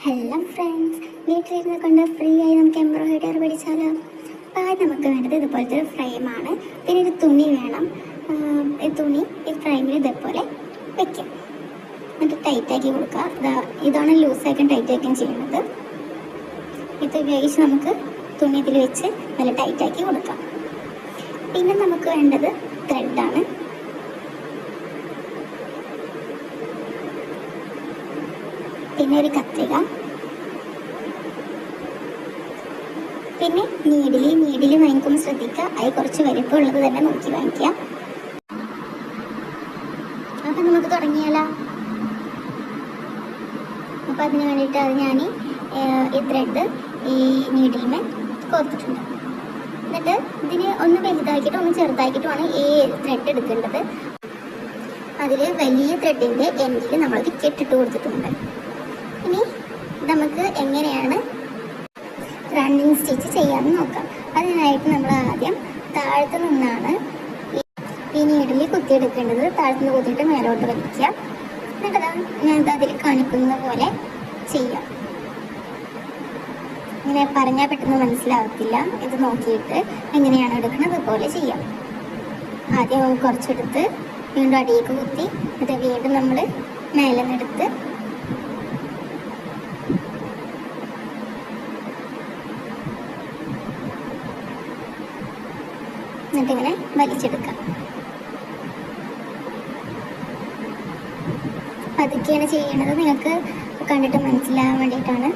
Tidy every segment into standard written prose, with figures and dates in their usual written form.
Hello friends, വീട്ടിലിരുന്ന് കൊണ്ട് free ആയി നമുക്ക് എംബ്രോയിഡറി പഠിച്ചാലോ? അപ്പോൾ ആദ്യം നമുക്ക് വേണ്ടത് ഇതുപോലത്തെ ഒരു ഫ്രെയിമാണ്. പിന്നെ ഒരു തുണി വേണം. ഈ തുണി ഈ ഫ്രെയിമിൽ ഇതേപോലെ വയ്ക്കാം, എന്നിട്ട് ടൈറ്റാക്കി കൊടുക്കുക. ഇതാണ് ലൂസാക്കാൻ ടൈറ്റാക്കാൻ ചെയ്യുന്നത്. ഇത് ഉപയോഗിച്ച് നമുക്ക് തുണി ഇതിൽ വെച്ച് നല്ല ടൈറ്റാക്കി കൊടുക്കാം. പിന്നെ നമുക്ക് വേണ്ടത് ത്രെഡാണ്. പിന്നെ ഒരു കത്രിക, പിന്നെ നീഡില് വാങ്ങിക്കുമ്പോൾ ശ്രദ്ധിക്കുക, അത് കുറച്ച് വലിപ്പമുള്ളത് തന്നെ നോക്കി വാങ്ങിക്കുക. അപ്പം നമുക്ക് തുടങ്ങിയാലോ? അപ്പം അതിന് വേണ്ടിയിട്ട് അത് ഞാൻ ഈ ത്രെഡ് ഈ നീഡിലിനെ കോർത്തിട്ടുണ്ട്. എന്നിട്ട് ഇതിന് ഒന്ന് വലുതാക്കിയിട്ട് ഒന്ന് ചെറുതാക്കിയിട്ടുമാണ് ഈ ത്രെഡ് എടുക്കേണ്ടത്. അതിൽ വലിയ ത്രെഡിൻ്റെ എൻഡിൽ നമ്മളൊരു കെട്ടിട്ട് കൊടുത്തിട്ടുണ്ട്. ഇനി നമുക്ക് എങ്ങനെയാണ് റണ്ണിങ് സ്റ്റിച്ച് ചെയ്യാമെന്ന് നോക്കാം. അതിനായിട്ട് നമ്മൾ ആദ്യം താഴത്ത് നിന്നാണ് ഈ നീഡിൽ കുത്തിയെടുക്കേണ്ടത്. താഴത്ത് നിന്ന് കുത്തിയിട്ട് മേലോട്ട് വയ്ക്കുക. എന്നിട്ട് ഞാനത് അതിൽ കാണിക്കുന്ന പോലെ ചെയ്യാം. ഇങ്ങനെ പറഞ്ഞാൽ പെട്ടെന്ന് മനസ്സിലാവത്തില്ല. ഇത് നോക്കിയിട്ട് എങ്ങനെയാണ് എടുക്കുന്നത് അതുപോലെ ചെയ്യാം. ആദ്യം കുറച്ചെടുത്ത് വീണ്ടും അടിയേക്ക് കുത്തി, എന്നിട്ട് വീണ്ടും നമ്മൾ മേലെ നിന്നെടുത്ത് എന്നിട്ടിങ്ങനെ വലിച്ചെടുക്കാം. അതൊക്കെയാണ് ചെയ്യേണ്ടത്. നിങ്ങൾക്ക് കണ്ടിട്ട് മനസ്സിലാകാൻ വേണ്ടിയിട്ടാണ്.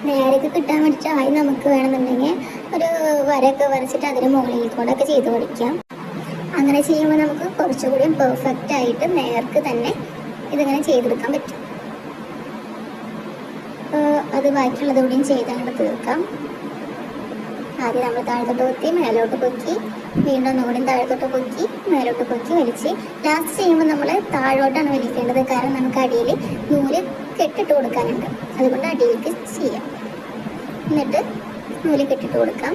നേരൊക്കെ കിട്ടാൻ വേണ്ടിയിട്ട് ആയി നമുക്ക് വേണമെന്നുണ്ടെങ്കിൽ ഒരു വരയൊക്കെ വരച്ചിട്ട് അതിന് മുകളിൽ കൂടെ ഒക്കെ ചെയ്ത് പഠിക്കാം. അങ്ങനെ ചെയ്യുമ്പോൾ നമുക്ക് കുറച്ചുകൂടി പെർഫെക്റ്റ് ആയിട്ട് നേർക്ക് തന്നെ ഇതിങ്ങനെ ചെയ്തെടുക്കാൻ പറ്റും. അത് ബാക്കിയുള്ളതുകൂടിയും ചെയ്തങ്ങോട്ട് തീർക്കാം. ആദ്യം നമ്മൾ താഴത്തോട്ട് പൊക്കി മേലോട്ട് പൊക്കി, വീണ്ടും ഒന്നുകൂടി താഴത്തോട്ട് പൊക്കി മേലോട്ട് പൊക്കി വലിച്ച് ലാസ്റ്റ് ചെയ്യുമ്പോൾ നമ്മൾ താഴോട്ടാണ് വലിക്കേണ്ടത്. കാരണം നമുക്ക് അടിയിൽ നൂല് കെട്ടിട്ട് കൊടുക്കാനുണ്ട്. അതുകൊണ്ട് അടിയിലേക്ക് ചെയ്യാം. എന്നിട്ട് നൂല് കെട്ടിട്ട് കൊടുക്കാം.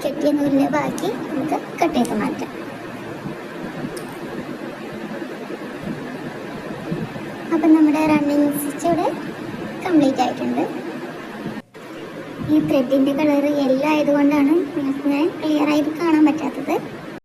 കെട്ടിയ നൂലിൻ്റെ ബാക്കി നമുക്ക് കട്ടയൊക്കെ മാറ്റാം. അപ്പം നമ്മുടെ റണ്ണിങ് സ്റ്റിച്ച് ഇവിടെ കംപ്ലീറ്റ് ആയിട്ടുണ്ട്. ഈ ത്രെഡിൻ്റെ കളർ യെല്ലോ ആയതുകൊണ്ടാണ് നിങ്ങൾക്ക് ക്ലിയർ ആയിട്ട് കാണാൻ പറ്റാത്തത്.